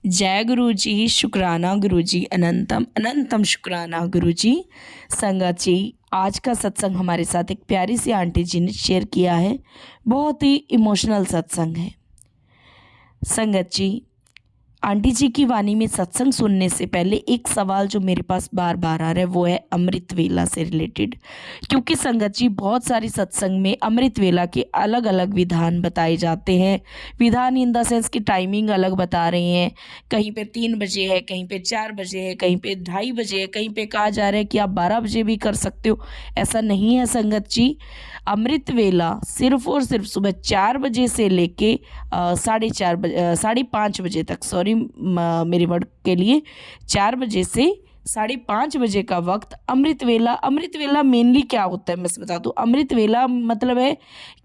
जय गुरु जी, शुक्राना गुरु जी, अनंतम अनंतम शुक्राना गुरु जी। संगत जी, आज का सत्संग हमारे साथ एक प्यारी सी आंटी जी ने शेयर किया है। बहुत ही इमोशनल सत्संग है। संगत जी, आंटी जी की वाणी में सत्संग सुनने से पहले एक सवाल जो मेरे पास बार बार आ रहा है वो है अमृत वेला से रिलेटेड। क्योंकि संगत जी, बहुत सारी सत्संग में अमृत वेला के अलग अलग विधान बताए जाते हैं। विधान इन द सेंस की टाइमिंग अलग बता रहे हैं। कहीं पे 3 बजे है, कहीं पे 4 बजे है, कहीं पे 2:30 बजे है, कहीं पे कहा जा रहा है कि आप 12 बजे भी कर सकते हो। ऐसा नहीं है संगत जी। अमृत वेला सिर्फ और सिर्फ सुबह 4 बजे से लेके 4:30 बजे 5:30 बजे तक, सॉरी मेरे वर्ड के लिए, 4 बजे से 5:30 बजे का वक्त अमृत वेला। अमृत वेला मेनली क्या होता है मैं बता दूँ। अमृत वेला मतलब है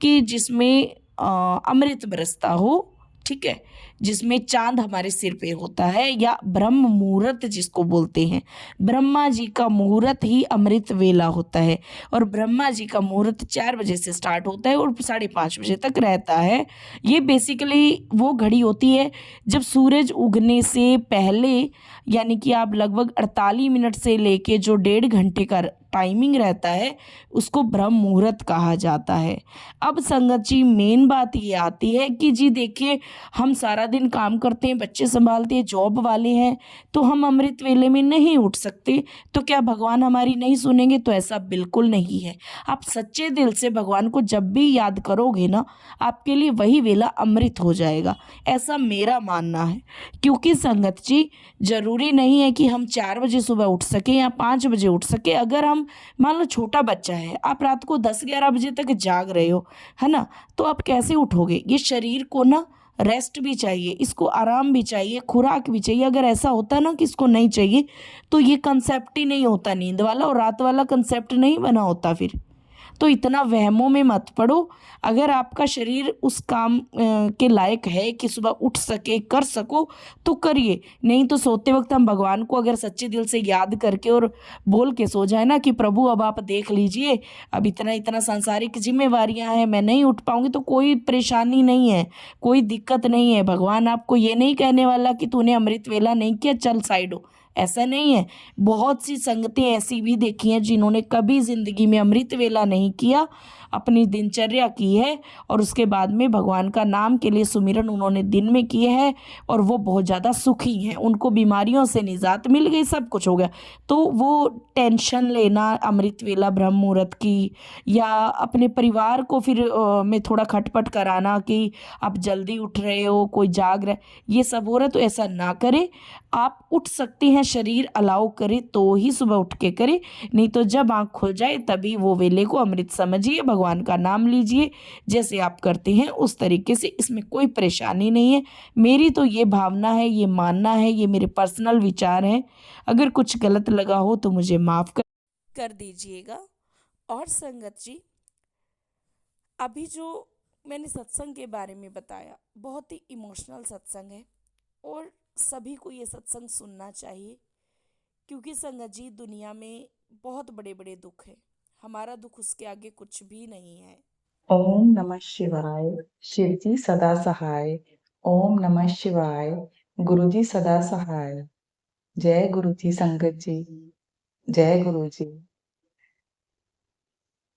कि जिसमें अमृत बरसता हो, ठीक है, जिसमें चांद हमारे सिर पे होता है, या ब्रह्म मुहूर्त जिसको बोलते हैं। ब्रह्मा जी का मुहूर्त ही अमृत वेला होता है। और ब्रह्मा जी का मुहूर्त 4 बजे से स्टार्ट होता है और 5:30 बजे तक रहता है। ये बेसिकली वो घड़ी होती है जब सूरज उगने से पहले, यानी कि आप लगभग 48 मिनट से लेके जो 1.5 घंटे का टाइमिंग रहता है, उसको ब्रह्म मुहूर्त कहा जाता है। अब संगत जी, मेन बात ये आती है कि जी देखिए, हम सारा दिन काम करते हैं, बच्चे संभालते हैं, जॉब वाले हैं, तो हम अमृत वेले में नहीं उठ सकते। तो क्या भगवान हमारी नहीं सुनेंगे? तो ऐसा बिल्कुल नहीं है। आप सच्चे दिल से भगवान को जब भी याद करोगे ना, आपके लिए वही वेला अमृत हो जाएगा। ऐसा मेरा मानना है। क्योंकि संगत जी, जरूरी नहीं है कि हम 4 बजे सुबह उठ सके या 5 बजे उठ सके। अगर हम, मान लो छोटा बच्चा है, आप रात को 10-11 बजे तक जाग रहे हो, है ना, तो आप कैसे उठोगे? ये शरीर को ना रेस्ट भी चाहिए, इसको आराम भी चाहिए, खुराक भी चाहिए। अगर ऐसा होता ना कि इसको नहीं चाहिए, तो ये कंसेप्ट ही नहीं होता, नींद वाला और रात वाला कंसेप्ट नहीं बना होता फिर। तो इतना वहमों में मत पड़ो। अगर आपका शरीर उस काम के लायक है कि सुबह उठ सके, कर सको, तो करिए। नहीं तो सोते वक्त हम भगवान को अगर सच्चे दिल से याद करके और बोल के सो जाए ना कि प्रभु अब आप देख लीजिए, अब इतना इतना सांसारिक जिम्मेवारियां हैं, मैं नहीं उठ पाऊंगी, तो कोई परेशानी नहीं है, कोई दिक्कत नहीं है। भगवान आपको ये नहीं कहने वाला कि तूने अमृत वेला नहीं किया, चल साइड हो। ऐसा नहीं है। बहुत सी संगतें ऐसी भी देखी हैं जिन्होंने कभी जिंदगी में अमृत वेला नहीं किया, अपनी दिनचर्या की है, और उसके बाद में भगवान का नाम के लिए सुमिरन उन्होंने दिन में किए हैं, और वो बहुत ज़्यादा सुखी हैं, उनको बीमारियों से निजात मिल गई, सब कुछ हो गया। तो वो टेंशन लेना अमृत वेला ब्रह्म मुहूर्त की, या अपने परिवार को फिर में थोड़ा खटपट कराना कि आप जल्दी उठ रहे हो, कोई जाग रहा है, ये सब हो रहा है, तो ऐसा ना करें। आप उठ सकते हैं, शरीर अलाउ करे तो ही सुबह उठ के करे। नहीं तो जब आँख खुल जाए तभी वो वेले को अमृत समझिए, भगवान का नाम लीजिए, जैसे आप करते हैं उस तरीके से। इसमें कोई परेशानी नहीं है। मेरी तो ये भावना है, ये मानना है, ये मेरे पर्सनल विचार हैं। अगर कुछ गलत लगा हो तो मुझे माफ़ कर दीजिएगा। और संगत जी, अभी जो मैंने सत्संग के बारे में बताया, बहुत ही इमोशनल सत्संग है, और सभी को ये सत्संग सुनना चाहिए। क्योंकि संगत जी, दुनिया में बहुत बड़े बड़े दुख हैं, हमारा दुख उसके आगे कुछ भी नहीं है। ओम नमः शिवाय। शिव जी सदा सहाय। ओम नमः शिवाय। गुरु जी सदा सहाय। जय गुरु जी संगत जी। जय गुरु जी।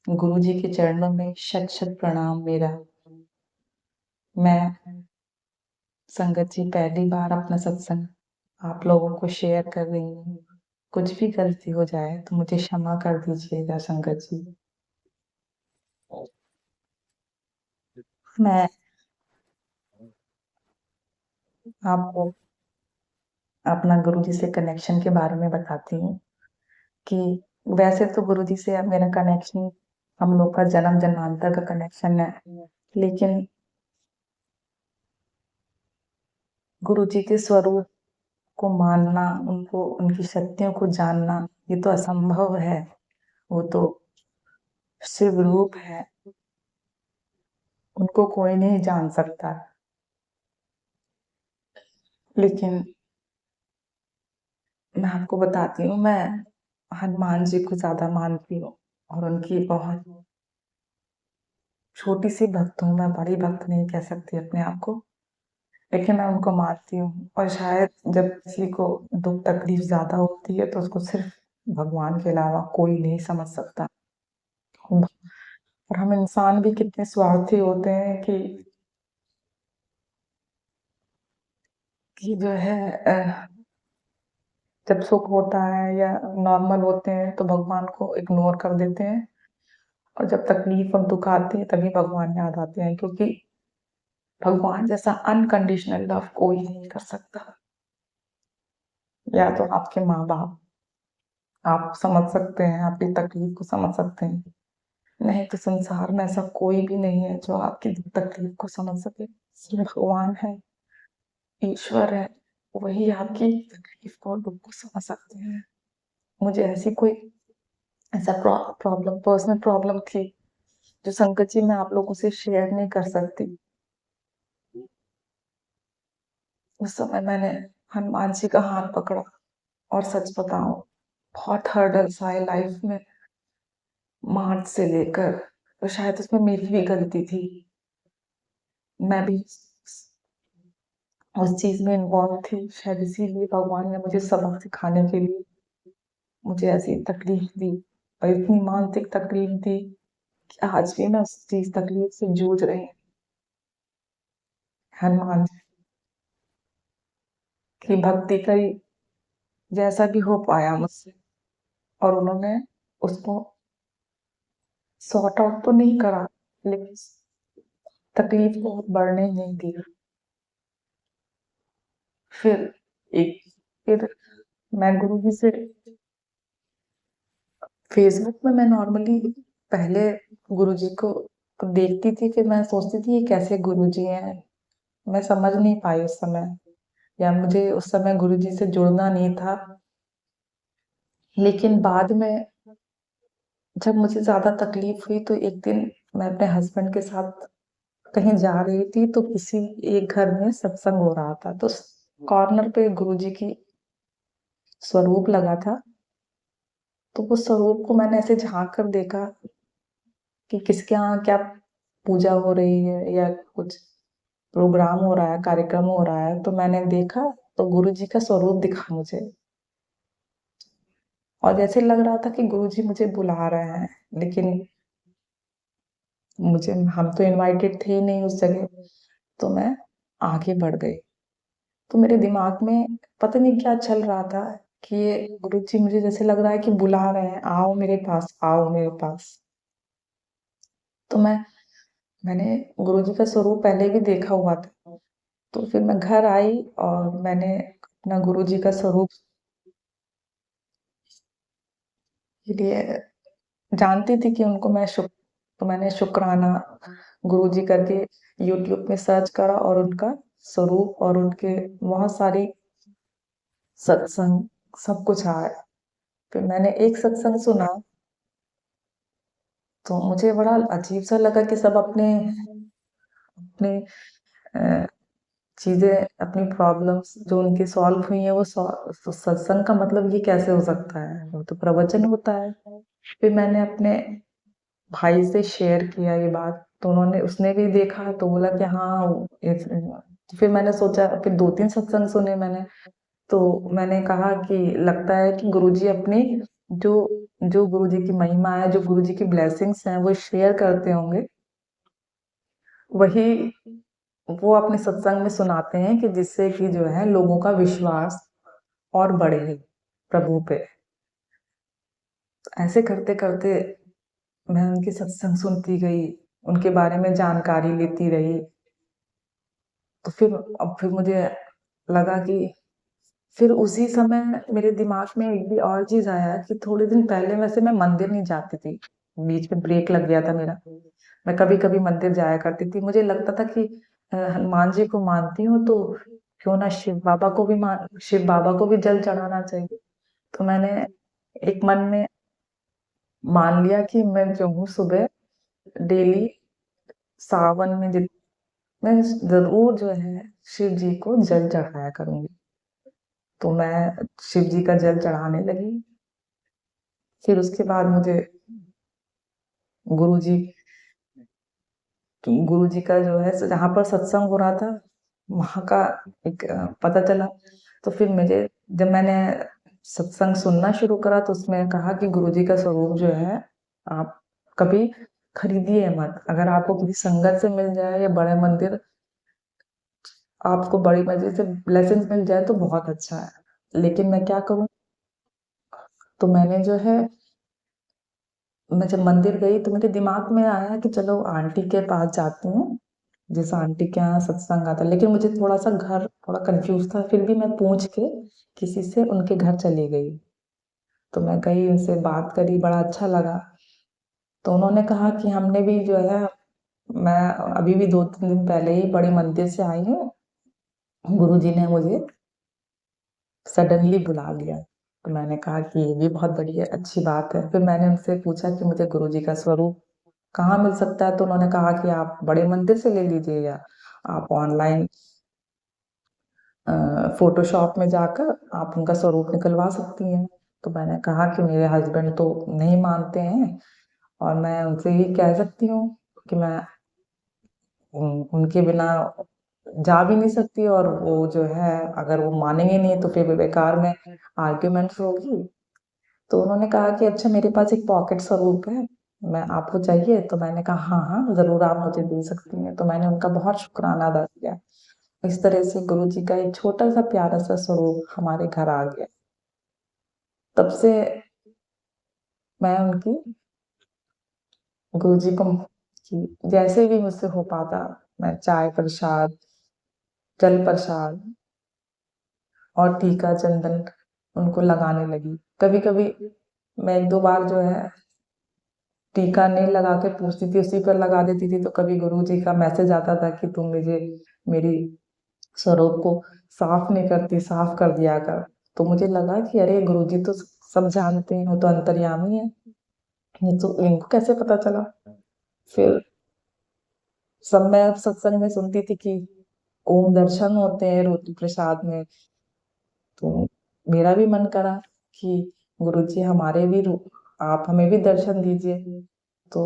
गुरु जी के चरणों में शत शत प्रणाम मेरा। मैं संगत जी पहली बार अपना सत्संग आप लोगों को शेयर कर रही हूँ। कुछ भी गलती हो जाए तो मुझे क्षमा कर दीजिएगा संगत जी। मैं आपको अपना गुरु जी से कनेक्शन के बारे में बताती हूँ कि वैसे तो गुरु जी से अब मेरा कनेक्शन, हम लोग का जन्म जन्मांतर का कनेक्शन है, लेकिन गुरु जी के स्वरूप को मानना, उनको, उनकी शक्तियों को जानना, ये तो असंभव है। वो तो शिव रूप है, उनको कोई नहीं जान सकता। लेकिन मैं आपको बताती हूँ, मैं हनुमान जी को ज्यादा मानती हूँ, और उनकी बहुत छोटी सी भक्त हूँ। मैं बड़ी भक्त नहीं कह सकती अपने आप को, लेकिन मैं उनको मानती हूँ और शायद जब किसी को दुख तकलीफ ज़्यादा होती है तो उसको सिर्फ भगवान के अलावा कोई नहीं समझ सकता। और हम इंसान भी कितने स्वार्थी होते हैं कि जो है जब सुख होता है या नॉर्मल होते हैं तो भगवान को इग्नोर कर देते हैं, और जब तकलीफ और दुख आती है तभी भगवान याद आते हैं, क्योंकि भगवान जैसा अनकंडीशनल लव कोई नहीं कर सकता। या तो आपके माँ बाप, आप समझ सकते हैं, आपकी तकलीफ को समझ सकते हैं, नहीं तो संसार में ऐसा कोई भी नहीं है जो आपकी तकलीफ को समझ सके। सिर्फ भगवान है, ईश्वर है, वही आपकी तकलीफ को और दुख को समझ सकते हैं। मुझे ऐसी कोई ऐसा प्रॉब्लम, पर्सनल प्रॉब्लम थी जो संकट जी मैं आप लोगों से शेयर नहीं कर सकती। उस समय मैंने हनुमान जी का हाथ पकड़ा, और सच बताऊं, बहुत हर्डल्स आए लाइफ में, मार्च से लेकर, तो शायद उसमें मेरी भी गलती थी। मैं भी उस चीज में इन्वॉल्व थी, शायद इसीलिए भगवान ने मुझे सबक सिखाने के लिए मुझे ऐसी तकलीफ दी, और इतनी मानसिक तकलीफ दी कि आज भी मैं उस चीज तकलीफ से जूझ रही हूँ। हनुमान जी की भक्ति करी जैसा भी हो पाया मुझसे, और उन्होंने उसको सॉर्ट आउट तो नहीं करा, लेकिन तकलीफ को बढ़ने नहीं दिया। फिर एक फिर मैं गुरुजी से फेसबुक में मैं नॉर्मली पहले गुरुजी को देखती थी, फिर मैं सोचती थी ये कैसे गुरुजी हैं, मैं समझ नहीं पाई उस समय, या मुझे उस समय गुरुजी से जुड़ना नहीं था। लेकिन बाद में जब मुझे ज्यादा तकलीफ हुई तो एक दिन मैं अपने हस्बैंड के साथ कहीं जा रही थी, तो किसी एक घर में सत्संग हो रहा था, तो कॉर्नर पे गुरुजी की स्वरूप लगा था। तो वो स्वरूप को मैंने ऐसे झांक कर देखा कि किसके यहाँ क्या पूजा हो रही है या कुछ प्रोग्राम हो रहा है, कार्यक्रम हो रहा है। तो मैंने देखा तो गुरुजी का स्वरूप दिखा मुझे, और जैसे लग रहा था कि गुरुजी मुझे बुला रहे हैं, लेकिन मुझे हम तो इनवाइटेड थे ही नहीं उस जगह। तो मैं आगे बढ़ गई, तो मेरे दिमाग में पता नहीं क्या चल रहा था कि ये गुरुजी मुझे जैसे लग रहा है कि बुला रहे हैं, आओ मेरे पास, आओ मेरे पास। तो मैंने गुरुजी का स्वरूप पहले भी देखा हुआ था। तो फिर मैं घर आई और मैंने अपना गुरुजी का स्वरूप के लिए जानती थी कि उनको मैं तो मैंने शुक्राना गुरुजी करके यूट्यूब में सर्च करा, और उनका स्वरूप और उनके बहुत सारी सत्संग सब कुछ आया। फिर मैंने एक सत्संग सुना, तो मुझे बड़ा अजीब सा लगा कि सब अपने अपने अ, चीजें, अपनी प्रॉब्लम्स जो उनकी सॉल्व हुई है वो तो सत्संग का मतलब ये कैसे हो सकता है, वो तो प्रवचन होता है। फिर मैंने अपने भाई से शेयर किया ये बात, तो उसने भी देखा तो बोला कि हाँ तो फिर मैंने सोचा, फिर 2-3 सत्संग सुने मैंने, तो मैंने कहा कि लगता है कि गुरुजी अपनी जो जो गुरुजी की महिमा है, जो गुरुजी की ब्लेसिंग्स हैं वो शेयर करते होंगे, वही वो अपने सत्संग में सुनाते हैं, कि जिससे कि जो है लोगों का विश्वास और बढ़े प्रभु पे। ऐसे करते करते मैं उनकी सत्संग सुनती गई, उनके बारे में जानकारी लेती रही। तो फिर मुझे लगा कि फिर उसी समय मेरे दिमाग में एक भी और चीज आया कि थोड़े दिन पहले वैसे मैं मंदिर नहीं जाती थी, बीच में ब्रेक लग गया था मेरा। मैं कभी कभी मंदिर जाया करती थी, मुझे लगता था कि हनुमान जी को मानती हूँ तो क्यों ना शिव बाबा को भी जल चढ़ाना चाहिए। तो मैंने एक मन में मान लिया कि मैं जो हूँ सुबह डेली सावन में मैं जरूर जो है शिव जी को जल चढ़ाया करूंगी। तो मैं शिव जी का जल चढ़ाने लगी। फिर उसके बाद मुझे गुरु जी का जो है जहाँ पर सत्संग हो रहा था, वहाँ का एक पता चला। तो फिर मुझे जब मैंने सत्संग सुनना शुरू करा तो उसमें कहा कि गुरुजी का स्वरूप जो है आप कभी खरीदिए मत। अगर आपको किसी संगत से मिल जाए या बड़े मंदिर आपको बड़ी मस्जिद से ब्लेसिंग्स मिल जाए तो बहुत अच्छा है। लेकिन मैं क्या करूँ? तो मैंने जो है मैं जब मंदिर गई तो मेरे दिमाग में आया कि चलो आंटी के पास जाती हूँ, जैसे आंटी के यहाँ सत्संग आता। लेकिन मुझे थोड़ा सा घर थोड़ा कंफ्यूज था, फिर भी मैं पूछ के किसी से उनके घर चली गई। तो मैं गई, उनसे बात करी, बड़ा अच्छा लगा। तो उन्होंने कहा कि हमने भी जो है मैं अभी भी 2-3 दिन पहले ही बड़े मंदिर से आई हूँ, गुरुजी ने मुझे सडनली बुला लिया। तो मैंने कहा कि ये भी बहुत बढ़िया अच्छी बात है। फिर मैंने उनसे पूछा कि मुझे गुरुजी का स्वरूप कहाँ मिल सकता है? तो उन्होंने कहा कि आप बड़े मंदिर से ले लीजिए या आप ऑनलाइन फोटोशॉप में जाकर आप उनका स्वरूप निकलवा सकती हैं। तो मैंने कहा कि मेरे हस्बैंड तो नहीं मानते हैं और मैं उनसे ही कह सकती हूँ कि मैं उनके बिना जा भी नहीं सकती, और वो जो है अगर वो मानेंगे नहीं तो फिर बेकार में आर्ग्यूमेंट्स होगी। तो उन्होंने कहा कि अच्छा मेरे पास एक पॉकेट स्वरूप है, मैं आपको चाहिए? तो मैंने कहा हाँ हाँ जरूर आप मुझे दे सकती हैं। तो मैंने उनका बहुत शुक्राना अदा किया। इस तरह से गुरु जी का एक छोटा सा प्यारा सा स्वरूप हमारे घर आ गया। तब से मैं उनकी गुरु जी को कि जैसे भी मुझसे हो पाता मैं चाय प्रसाद, जल प्रसाद और टीका चंदन उनको लगाने लगी। कभी कभी मैं 1-2 बार जो है टीका नहीं लगा के पूछती थी, उसी पर लगा देती थी। तो कभी गुरु जी का मैसेज आता था कि तुम मुझे मेरी स्वरूप को साफ नहीं करती, साफ कर दिया कर। तो मुझे लगा कि अरे गुरु जी तो सब जानते हैं, वो तो अंतर्यामी है, ये तो इनको कैसे पता चला? फिर सब मैं सत्संग में सुनती थी कि ओम दर्शन होते हैं रोटी प्रसाद में। तो मेरा भी मन करा कि गुरु जी हमारे भी आप हमें भी दर्शन दीजिए। तो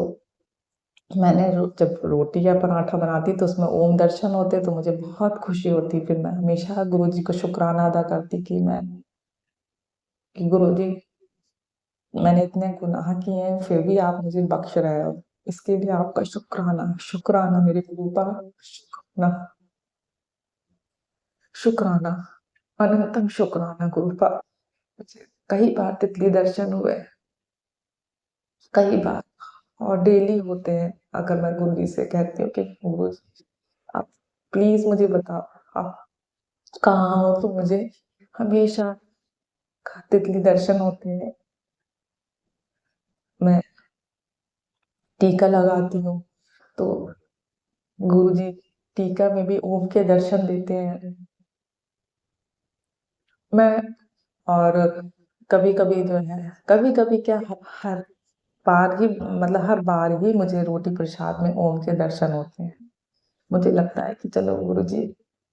मैंने जब रोटी या पराठा बनाती तो उसमें ओम दर्शन होते तो मुझे बहुत खुशी होती। फिर मैं हमेशा गुरु जी को शुक्राना अदा करती कि गुरु जी मैंने इतने गुनाह किए हैं फिर भी आप मुझे बख्श रहे हो, इसके लिए आपका शुक्राना, शुक्राना मेरे गुरुपा, शुक्राना, शुक्राना, अनंतम शुक्राना गुरुपा। मुझे कई बार तितली दर्शन हुए, कई बार, और डेली होते हैं। अगर मैं गुरु जी से कहती हूँ कि गुरु जी आप प्लीज मुझे बताओ आप कहाँ हो, तो मुझे हमेशा तितली दर्शन होते हैं। मैं टीका लगाती हूँ तो गुरु जी टीका में भी ओम के दर्शन देते हैं। मैं और कभी कभी जो है, कभी कभी क्या हर बार ही, मतलब हर बार ही मुझे रोटी प्रसाद में ओम के दर्शन होते हैं। मुझे लगता है कि चलो गुरु जी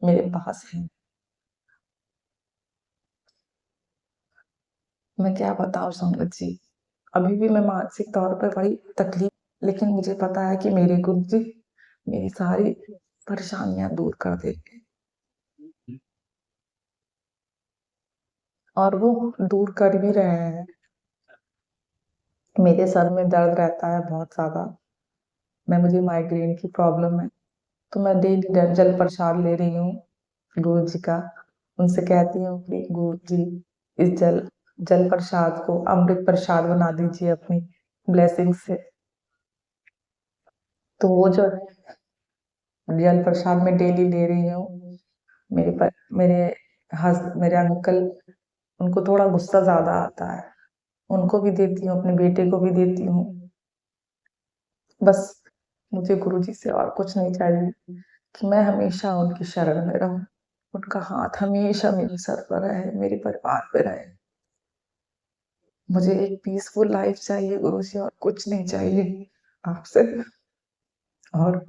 मेरे पास है। मैं क्या बताऊं संगत जी, अभी भी मैं मानसिक तौर पर बड़ी तकलीफ, लेकिन मुझे पता है कि मेरे गुरु जी मेरी सारी परेशानियां दूर कर देंगे, और वो दूर कर भी रहे हैं। मेरे सर में दर्द रहता है बहुत ज्यादा, मुझे माइग्रेन की प्रॉब्लम है। तो मैं डेली जल प्रसाद ले रही हूँ गुरु जी का। उनसे कहती हूँ कि गुरु जी इस जल जल प्रसाद को अमृत प्रसाद बना दीजिए अपनी ब्लेसिंग से। तो वो जो है जल प्रसाद में डेली ले रही हूँ। मेरे मेरे अंकल, उनको थोड़ा गुस्सा ज्यादा आता है, उनको भी देती हूँ, अपने बेटे को भी देती हूँ। बस मुझे गुरुजी से और कुछ नहीं चाहिए कि मैं हमेशा उनकी शरण में रहूं, उनका हाथ हमेशा मेरे सर पर रहे, मेरे परिवार पे रहे। मुझे एक पीसफुल लाइफ चाहिए गुरुजी, और कुछ नहीं चाहिए आपसे। और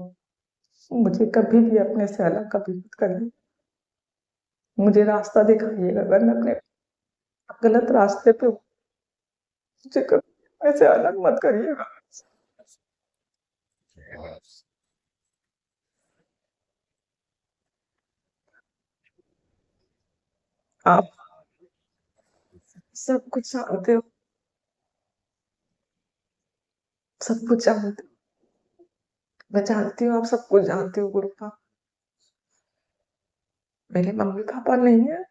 मुझे कभी भी अपने से अलग कभी मत करिए, मुझे रास्ता दिखाइएगा। अगर मैं अपने गलत रास्ते पे हूं, मुझे कभी ऐसे अलग मत करिएगा। आप सब कुछ जानते हो, सब कुछ जानते हो। मैं जानती हूँ आप सब कुछ जानते हो गुरुपा। मेरे मम्मी-पापा नहीं है।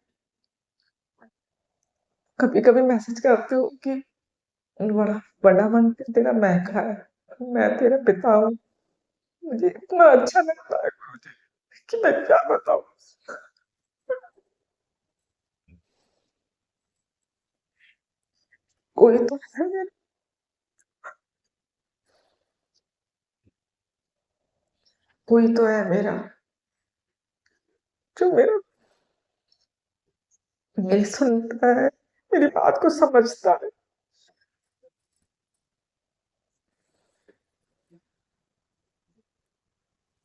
कभी-कभी मैसेज करते हो कि बड़ा बड़ा मंदिर तेरा महँगा है, मैं तेरा पिता हूँ। मुझे इतना अच्छा लगता है गुरुजी कि मैं क्या बताऊँ। कोई तो है मेरा कोई तो है मेरा, जो मेरी सुनता है, मेरी बात को समझता है।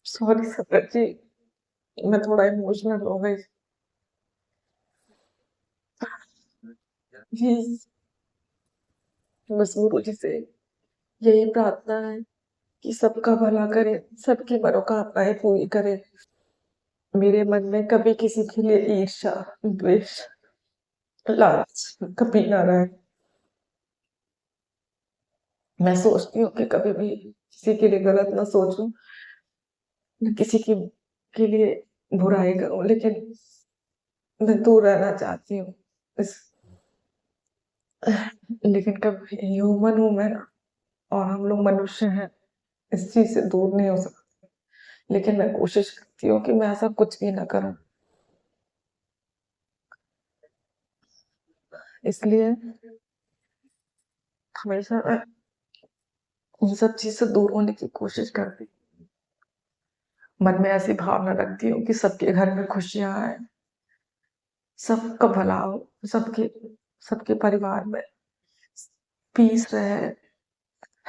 सॉरी संगत जी, मैं थोड़ा इमोशनल हो गई। जी, बस गुरुजी से यही प्रार्थना है कि सबका भला करे, सबकी मनोकामनाएँ पूरी करे। मेरे मन में कभी किसी के लिए ईर्ष्या, द्वेष, लालच कभी ना रहे। मैं सोचती हूँ कि कभी भी किसी के लिए गलत ना सोचूँ, ना किसी के लिए बुराई करूँ, लेकिन मैं दूर रहना चाहती हूँ। इस लेकिन कभी ह्यूमन हूँ मैं और हम लोग मनुष्य हैं, इस चीज़ से दूर नहीं हो सकते। लेकिन मैं कोशिश करती हूँ कि मैं ऐसा कुछ भी ना करूँ। इसलिए हमेशा मैं इन सब चीज़ से दूर होने की कोशिश करती हूँ। मन में ऐसी भावना रखती हूँ कि सबके घर में खुशियाँ आएँ, सबका भला हो, सबके सबके परिवार में पीस रहे,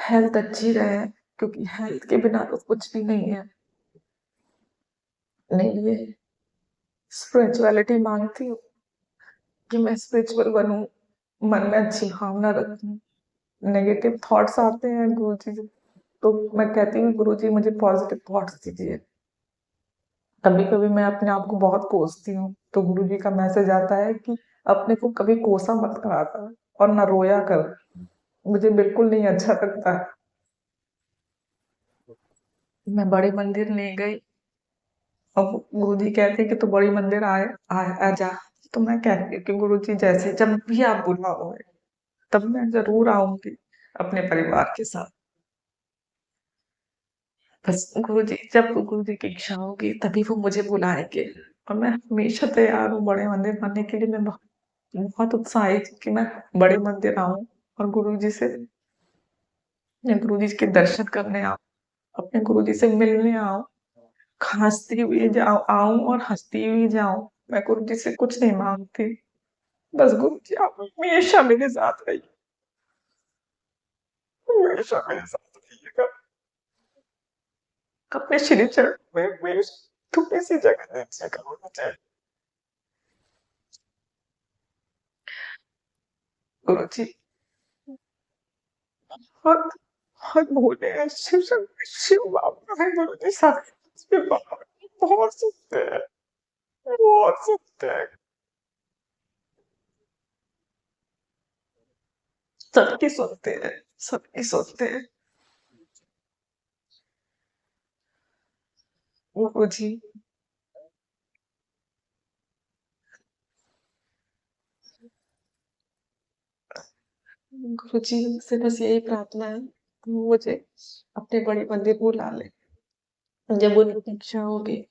हेल्थ अच्छी रहे, क्योंकि हेल्थ के बिना तो कुछ भी नहीं है। नहीं, ये स्पिरिचुअलिटी माँगती हूँ कि मैं स्पिरिचुअल बनूँ, मन में अच्छी भावना रखूँ। नेगेटिव थॉट्स आते हैं गुरुजी, तो मैं कहती हूँ गुरुजी मुझे पॉजिटिव थॉट्स दीजिए। कभी-कभी मैं अपने आप को बहुत कोसती हूँ, तो गुरुजी का मैसेज आता है कि अपने को कभी कोसा मत करा कर और ना रोया कर। मुझे बिल्कुल नहीं अच्छा लगता है। मैं बड़े मंदिर नहीं गई, अब गुरुजी कहते हैं कि तू बड़ी मंदिर आ जा। तो मैं कहती हूँ कि गुरुजी जैसे जब भी आप बुलाओगे, तब मैं ज़रूर आऊँगी अपने परिवार के साथ। बस गुरुजी जब गुरुजी की इच्छा होगी तभी वो मुझे बुलाएँगे और मैं हमेशा तैयार हूँ बड़े मंदिर आने के लिए। मैं बहुत उत्साहित हूँ कि मैं बड़े मंदिर आऊँ और गुरुजी से मैं गुरुजी के दर्शन करने आऊँ, अपने गुरुजी से मिलने आऊँ, हँसती हुई आऊँ और हँसती हुई जाऊँ। मैं गुरुजी से कुछ नहीं माँगती, बस गुरुजी आप हमेशा मेरे साथ रहिए, हमेशा मेरे साथ रहिएगा। अपने श्री चरणों में मेरी थोड़ी-सी जगह दीजिएगा मुझे। गुरुजी बहुत बहुत भोले हैं, शिव बाबा हैं गुरुजी, शिव बाबा बहुत सुनते हैं, बहुत सुनते हैं। सबकी सुनते हैं, सबकी सुनते हैं। गुरुजी, गुरुजी से बस यही प्रार्थना है कि वो मुझे अपने बड़े मंदिर बुला लें। जब उनकी इच्छा होगी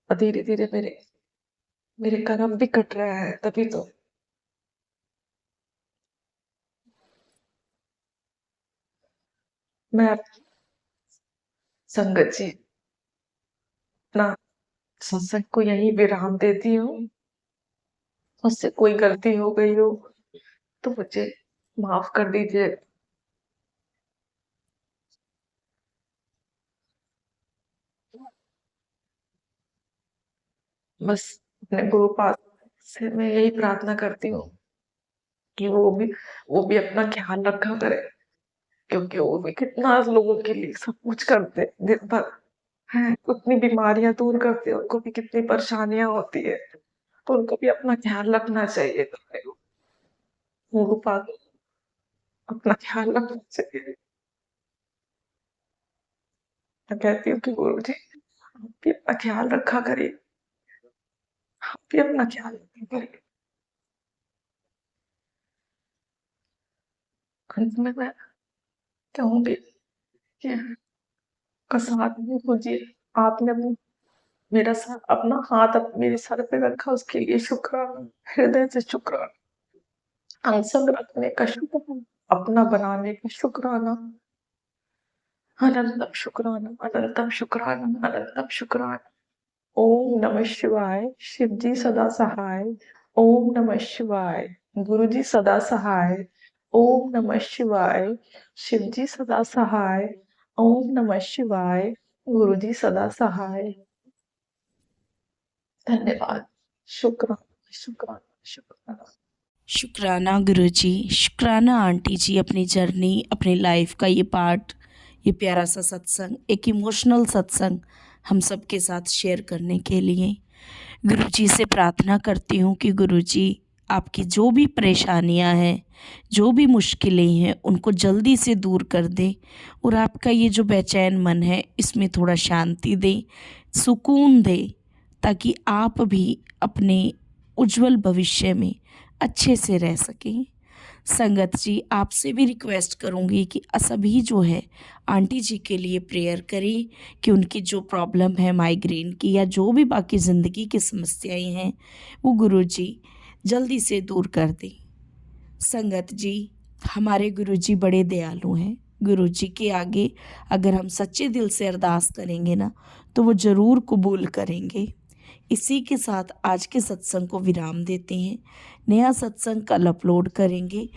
और धीरे-धीरे मेरे मेरे कर्म भी कट रहा है तभी तो। मैं संगत जी अपना सत्संग को यहीं विराम देती हूँ। मुझसे कोई गलती हो गई हो तो मुझे माफ़ कर दीजिए। बस अपने गुरुपाद से मैं यही प्रार्थना करती हूँ कि वो भी अपना ख्याल रखा करे, क्योंकि वो भी कितना लोगों के लिए सब कुछ करते हैं दिन भर, हैं, कितनी बीमारियाँ दूर करते हैं, उनको भी कितनी परेशानियाँ होती है। तो उनको भी अपना ख्याल रखना चाहिए गुरुपा को अपना ख्याल रखना चाहिए। मैं कहती हूँ कि गुरुजी आप भी अपना ख्याल रखा करिए, आप भी अपना ख्याल रखा करिए। अंत में मैं कहूँगी कि का साथ में मुझे आपने मेरा अपना हाथ मेरे सर पे रखा, उसके लिए शुक्राना, हृदय से शुक्राना। हम सब रखने का शुक्राना, अपना बनाने का शुक्राना। अनंतम शुक्राना, अनंतम शुक्राना, अनंतम शुक्राना। ओम नमः शिवाय। शिव जी सदा सहाय। ओम नमः शिवाय। गुरु जी सदा सहाय। ओम नमः शिवाय। शिव जी सदा सहाय। ओम नमः शिवाय। गुरु जी सदा सहाय। धन्यवाद। शुक्राना, शुक्राना, शुक्राना। शुक्राना गुरुजी, शुक्राना आंटी जी, अपनी जर्नी, अपनी लाइफ का ये पार्ट, ये प्यारा सा सत्संग, एक इमोशनल सत्संग हम सबके साथ शेयर करने के लिए। गुरुजी से प्रार्थना करती हूँ कि गुरुजी आपकी जो भी परेशानियाँ हैं, जो भी मुश्किलें हैं, उनको जल्दी से दूर कर दें और आपका ये जो बेचैन मन है इसमें थोड़ा शांति दें, सुकून दें, ताकि आप भी अपने उज्जवल भविष्य में अच्छे से रह सकें। संगत जी, आपसे भी रिक्वेस्ट करूँगी कि सभी जो है आंटी जी के लिए प्रेयर करें कि उनकी जो प्रॉब्लम है माइग्रेन की या जो भी बाकी ज़िंदगी की समस्याएं हैं वो गुरुजी जल्दी से दूर कर दें। संगत जी, हमारे गुरुजी बड़े दयालु हैं। गुरुजी के आगे अगर हम सच्चे दिल से अरदास करेंगे ना तो वो ज़रूर कबूल करेंगे। इसी के साथ आज के सत्संग को विराम देते हैं। नया सत्संग कल अपलोड करेंगे।